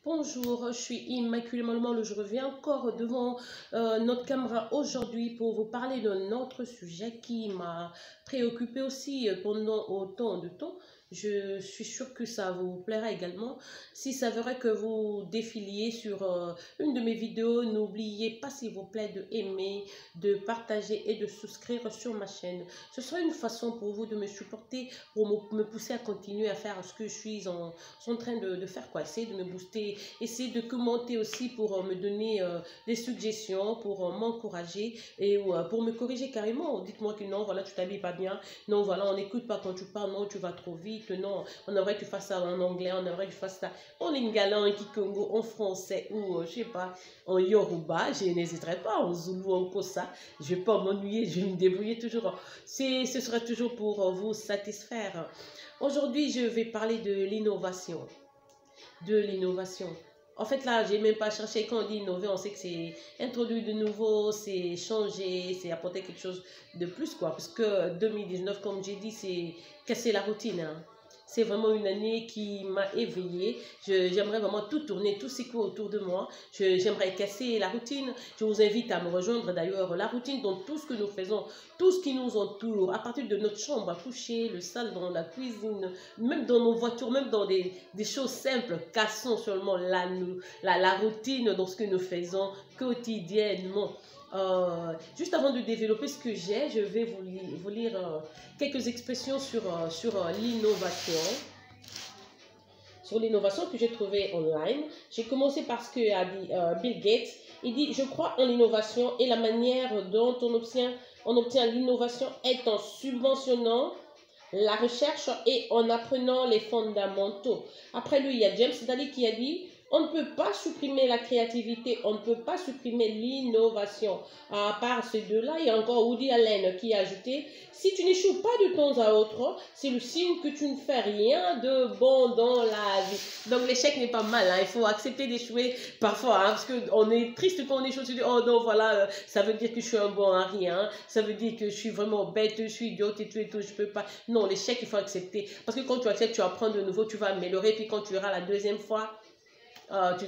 Bonjour, je suis Immaculée Malmol. Je reviens encore devant notre caméra aujourd'hui pour vous parler d'un autre sujet qui m'a préoccupé aussi pendant autant de temps. Je suis sûre que ça vous plaira également. Si ça veut que vous défiliez sur une de mes vidéos, n'oubliez pas s'il vous plaît de aimer, de partager et de souscrire sur ma chaîne. Ce sera une façon pour vous de me supporter, pour me pousser à continuer à faire ce que je suis en train de faire, quoi. Essayer de me booster, essayer de commenter aussi pour me donner des suggestions, pour m'encourager et pour me corriger carrément. Dites-moi que non, voilà, tu t'habilles pas bien, non, voilà, on n'écoute pas quand tu parles, non, tu vas trop vite, non, on aimerait que tu fasses ça en anglais, on aimerait que tu fasses ça en lingala, en kikongo, en français ou je sais pas, en yoruba. Je n'hésiterai pas, en zoulou, en kosa. Je vais pas m'ennuyer, je vais me débrouiller toujours. Ce sera toujours pour vous satisfaire. Aujourd'hui, je vais parler de l'innovation. En fait, là, j'ai même pas cherché. Quand on dit innover, on sait que c'est introduire de nouveau, c'est changer, c'est apporter quelque chose de plus, quoi. Parce que 2019, comme j'ai dit, c'est casser la routine, hein. C'est vraiment une année qui m'a éveillée. J'aimerais vraiment tout tourner, tout secouer autour de moi. J'aimerais casser la routine. Je vous invite à me rejoindre d'ailleurs. La routine dans tout ce que nous faisons, tout ce qui nous entoure, à partir de notre chambre à coucher, le salon, la cuisine, même dans nos voitures, même dans des choses simples. Cassons seulement la routine dans ce que nous faisons quotidiennement. Juste avant de développer ce que j'ai, je vais vous lire quelques expressions sur l'innovation. Sur l'innovation que j'ai trouvée online. J'ai commencé par ce que a dit Bill Gates. Il dit: je crois en l'innovation et la manière dont on obtient l'innovation est en subventionnant la recherche et en apprenant les fondamentaux. Après lui, il y a James Daly qui a dit: on ne peut pas supprimer la créativité, on ne peut pas supprimer l'innovation. À part ces deux-là, il y a encore Woody Allen qui a ajouté: si tu n'échoues pas de temps à autre, c'est le signe que tu ne fais rien de bon dans la vie. Donc l'échec n'est pas mal, hein. Il faut accepter d'échouer parfois, hein, parce qu'on est triste quand on échoue. Tu dis: oh non, voilà, ça veut dire que je suis un bon à rien, ça veut dire que je suis vraiment bête, je suis idiote et tout, je peux pas. Non, l'échec, il faut accepter. Parce que quand tu acceptes, tu apprends de nouveau, tu vas améliorer, puis quand tu iras la deuxième fois,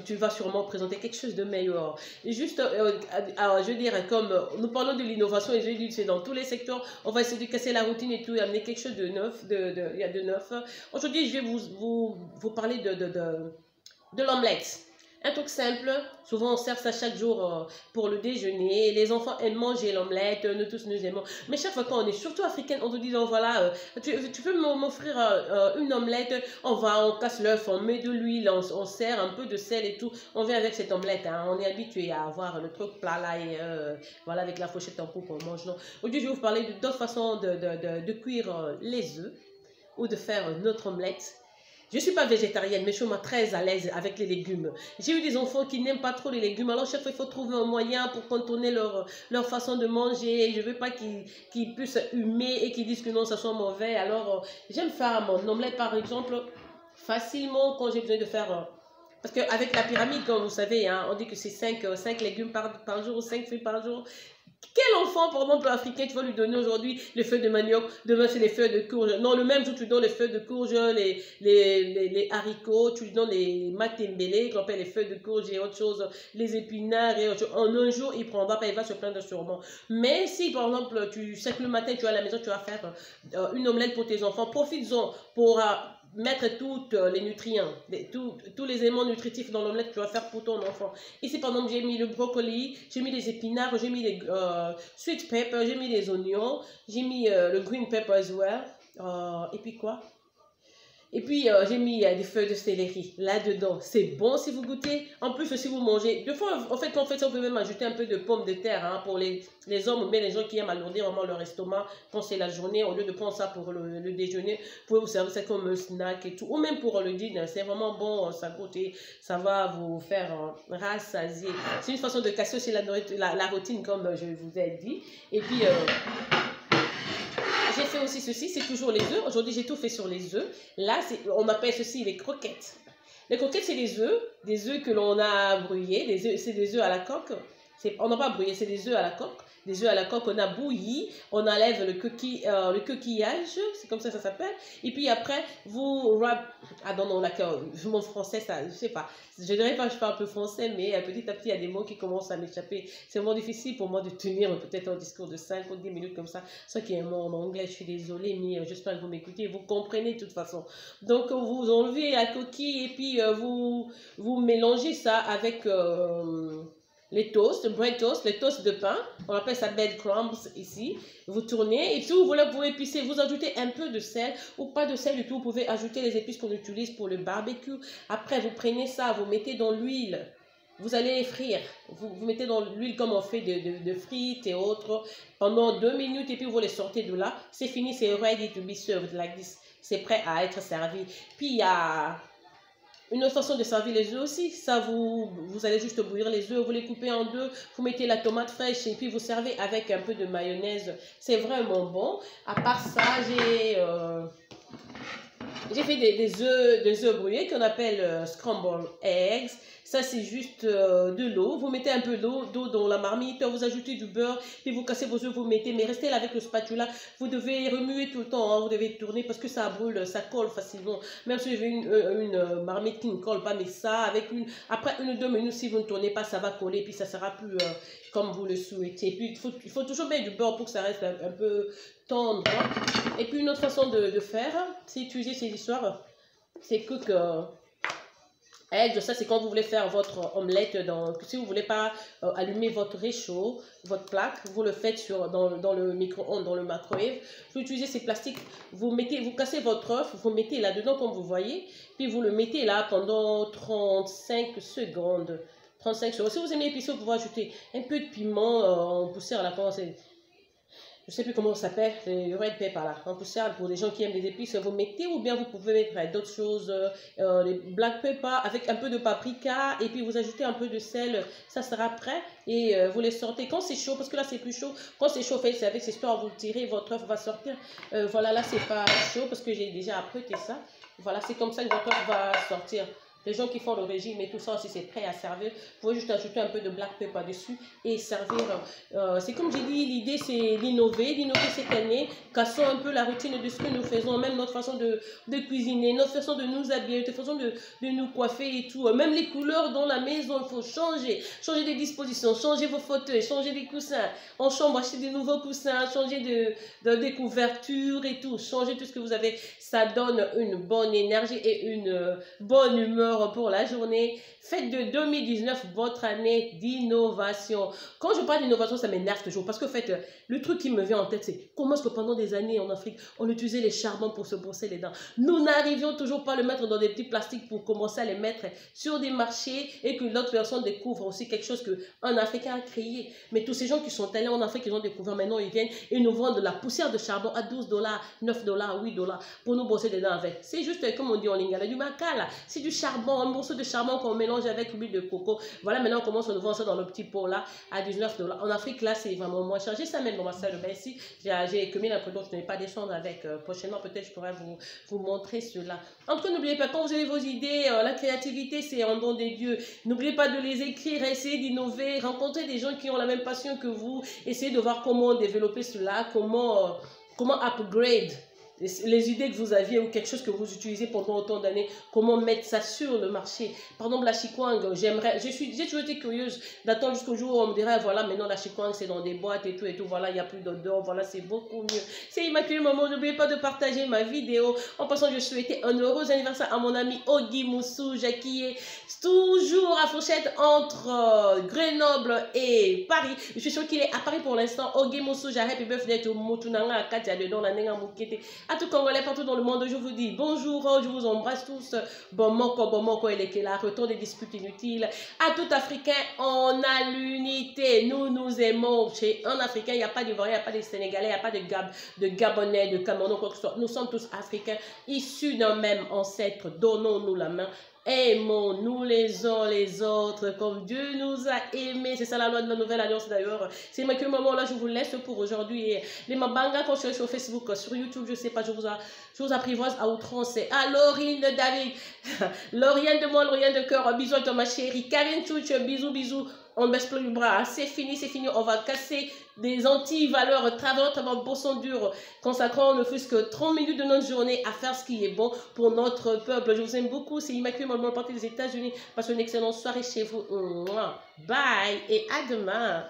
tu vas sûrement présenter quelque chose de meilleur. Et juste, je veux dire, comme nous parlons de l'innovation, et je dis, c'est dans tous les secteurs, on va essayer de casser la routine et tout, et amener quelque chose de neuf, il y a de neuf. Aujourd'hui, je vais vous parler de l'omelette. Un truc simple, souvent on sert ça chaque jour pour le déjeuner. Les enfants aiment manger l'omelette, nous tous nous aimons. Mais chaque fois qu'on est surtout africaine, on te dit: donc voilà, tu peux m'offrir une omelette, on casse l'œuf, on met de l'huile, on sert un peu de sel et tout. On vient avec cette omelette, hein. On est habitué à avoir le truc plat là et voilà, avec la fourchette en coupe on mange. Non. Aujourd'hui, je vais vous parler d'autres façons de cuire les œufs ou de faire notre omelette. Je ne suis pas végétarienne, mais je suis très à l'aise avec les légumes. J'ai eu des enfants qui n'aiment pas trop les légumes. Alors, chaque fois, il faut trouver un moyen pour contourner leur façon de manger. Je ne veux pas qu'ils puissent humer et qu'ils disent que non, ça soit mauvais. Alors, j'aime faire mon omelette, par exemple, facilement quand j'ai besoin de faire... parce qu'avec la pyramide, comme vous savez, hein, on dit que c'est 5 légumes par jour, 5 fruits par jour. Quel enfant, par exemple, africain, tu vas lui donner aujourd'hui les feuilles de manioc, demain c'est les feuilles de courge. Non, le même jour, tu lui donnes les feuilles de courge, les haricots, tu lui donnes les matembele, qu'on appelle les feuilles de courge et autre chose, les épinards et autre chose. En un jour, il prendra pas, il va se plaindre sûrement. Mais si, par exemple, tu sais que le matin, tu es à la maison, tu vas faire une omelette pour tes enfants, profites-en pour... mettre tous les nutriments, tous les éléments nutritifs dans l'omelette que tu vas faire pour ton enfant. Ici, par exemple, j'ai mis le brocoli, j'ai mis les épinards, j'ai mis les sweet pepper, j'ai mis les oignons, j'ai mis le green pepper as well. Et puis quoi? Et puis, j'ai mis des feuilles de céleri là-dedans. C'est bon si vous goûtez. En plus, si vous mangez... Des fois, en fait, quand on fait ça, on peut même ajouter un peu de pommes de terre, hein, pour les hommes ou bien les gens qui aiment alourdir vraiment leur estomac quand c'est la journée. Au lieu de prendre ça pour le déjeuner, vous pouvez vous servir ça comme un snack et tout. Ou même pour le dîner. C'est vraiment bon, ça goûte et ça va vous faire rassasier. C'est une façon de casser aussi la routine, comme je vous ai dit. Et puis... j'ai fait aussi ceci, c'est toujours les œufs. Aujourd'hui, j'ai tout fait sur les œufs. Là, on appelle ceci les croquettes. Les croquettes, c'est des œufs que l'on a brouillés. C'est des œufs à la coque. On n'a pas brouillé, c'est des œufs à la coque. Des œufs à la coque, on a bouilli, on enlève le coquillage, c'est comme ça que ça s'appelle. Et puis après, vous ah non, mon français, ça, je sais pas. Je dirais pas que je parle un peu français, mais petit à petit, il y a des mots qui commencent à m'échapper. C'est vraiment difficile pour moi de tenir peut-être un discours de 5 ou 10 minutes comme ça. Ce qui est un mot en anglais, je suis désolée, mais j'espère que vous m'écoutez, vous comprenez de toute façon. Donc, vous enlevez la coquille et puis vous mélangez ça avec... les toasts, bread toast, les toasts de pain, on appelle ça bread crumbs ici. Vous tournez et si vous voulez, vous pouvez épicer, vous ajoutez un peu de sel ou pas de sel du tout. Vous pouvez ajouter les épices qu'on utilise pour le barbecue. Après, vous prenez ça, vous mettez dans l'huile. Vous allez les frire. Vous mettez dans l'huile comme on fait de frites et autres pendant 2 minutes et puis vous les sortez de là. C'est fini, c'est ready to be served like this. C'est prêt à être servi. Puis il y a... une autre façon de servir les œufs aussi, ça vous allez juste bouillir les œufs, vous les coupez en deux, vous mettez la tomate fraîche et puis vous servez avec un peu de mayonnaise. C'est vraiment bon. À part ça, j'ai fait des œufs brouillés qu'on appelle scrambled eggs. Ça, c'est juste de l'eau. Vous mettez un peu d'eau dans la marmite, vous ajoutez du beurre, puis vous cassez vos œufs, vous mettez. Mais restez là avec le spatula. Vous devez remuer tout le temps, hein, vous devez tourner parce que ça brûle, ça colle facilement. Même si vous avez une marmite qui ne colle pas, mais ça, après 1 ou 2 minutes, si vous ne tournez pas, ça va coller, puis ça sera plus comme vous le souhaitez. Puis il faut toujours mettre du beurre pour que ça reste un peu tendre. Et puis une autre façon de faire, c'est utiliser ces histoires, c'est cook egg. Ça c'est quand vous voulez faire votre omelette, si vous ne voulez pas allumer votre réchaud, votre plaque, vous le faites dans le micro-ondes, dans le microwave. Vous utilisez ces plastiques, vous cassez votre œuf, vous mettez là-dedans comme vous voyez, puis vous le mettez là pendant 35 secondes. 35 secondes. Si vous aimez épicé, vous pouvez ajouter un peu de piment en poussière là, je ne sais plus comment ça s'appelle, le red pepper là, en poussière pour les gens qui aiment les épices, vous mettez, ou bien vous pouvez mettre d'autres choses, les black pepper avec un peu de paprika, et puis vous ajoutez un peu de sel, ça sera prêt, et vous les sortez quand c'est chaud, parce que là c'est plus chaud, quand c'est chaud, c'est avec ces histoires, vous tirez, votre œuf va sortir, voilà, là c'est pas chaud, parce que j'ai déjà apprêté ça, voilà, c'est comme ça que votre œuf va sortir. Les gens qui font le régime et tout ça, si c'est prêt à servir, vous pouvez juste ajouter un peu de black pepper dessus et servir. C'est comme j'ai dit, l'idée c'est d'innover cette année, cassons un peu la routine de ce que nous faisons, même notre façon de cuisiner, notre façon de nous habiller, notre façon de nous coiffer et tout. Même les couleurs dans la maison, il faut changer des dispositions, changer vos fauteuils, changer des coussins, en chambre, acheter des nouveaux coussins, changer des couvertures et tout, changer tout ce que vous avez. Ça donne une bonne énergie et une bonne humeur pour la journée. Faites de 2019 votre année d'innovation. Quand je parle d'innovation, ça m'énerve toujours parce que en fait, le truc qui me vient en tête, c'est comment est-ce que pendant des années en Afrique, on utilisait les charbons pour se brosser les dents. Nous n'arrivions toujours pas à le mettre dans des petits plastiques pour commencer à les mettre sur des marchés et que l'autre personne découvre aussi quelque chose qu'un Africain a créé. Mais tous ces gens qui sont allés en Afrique, ils ont découvert, maintenant ils viennent et nous vendent de la poussière de charbon à 12 $, 9 $, 8 $ pour nous brosser les dents avec. C'est juste comme on dit en lingala, du macala. C'est du charbon, un morceau de charbon qu'on mélange avec l'huile de coco. Voilà, maintenant on commence à nous vendre ça dans le petit pot là à 19 $. En Afrique là, c'est vraiment moins cher. J'ai ça même dans ma salle de bain ici. J'ai commis un peu d'autres, je n'ai pas descendre avec. Prochainement, peut-être je pourrais vous montrer cela. En tout cas, n'oubliez pas, quand vous avez vos idées, la créativité, c'est un don des dieux. N'oubliez pas de les écrire, essayez d'innover, rencontrer des gens qui ont la même passion que vous. Essayez de voir comment développer cela, comment upgrade les idées que vous aviez ou quelque chose que vous utilisez pendant autant d'années, comment mettre ça sur le marché. Par exemple, la chikwang, j'ai toujours été curieuse d'attendre jusqu'au jour où on me dirait, voilà, maintenant la chikwang c'est dans des boîtes et tout, voilà, il n'y a plus d'odeur, voilà, c'est beaucoup mieux. C'est immaculé, maman, n'oubliez pas de partager ma vidéo. En passant, je souhaitais un heureux anniversaire à mon ami Ogi Moussouja qui est toujours à fourchette entre Grenoble et Paris. Je suis sûre qu'il est à Paris pour l'instant. Ogi Moussouja, happy birthday to Moutunanga, Katia dedans, la nenga moukete. À tout Congolais partout dans le monde, je vous dis bonjour, je vous embrasse tous. Bon moko, et les là, retour des disputes inutiles. À tout Africain, on a l'unité. Nous aimons. Chez un Africain, il n'y a pas d'Ivoirien, il n'y a pas de Sénégalais, il n'y a pas de Gabonais, de Camerounais, quoi que ce soit. Nous sommes tous Africains, issus d'un même ancêtre. Donnons-nous la main. Aimons-nous les uns les autres comme Dieu nous a aimés. C'est ça la loi de la nouvelle alliance d'ailleurs. C'est moi que le moment là, je vous laisse pour aujourd'hui. Les Mabanga, quand je suis sur Facebook, sur YouTube, je sais pas, je vous apprivoise à outrance. À Laurine David, Lauriane de moi, Lauriane de cœur, bisous à toi ma chérie. Karine Chouch, bisous. on ne baisse plus le bras. C'est fini, c'est fini. On va casser des anti-valeurs, travaillons, bossons dur, consacrons ne fût-ce que 30 minutes de notre journée à faire ce qui est bon pour notre peuple. Je vous aime beaucoup. C'est Immaculée Maman, partie des États-Unis. Passez une excellente soirée chez vous. Bye et à demain.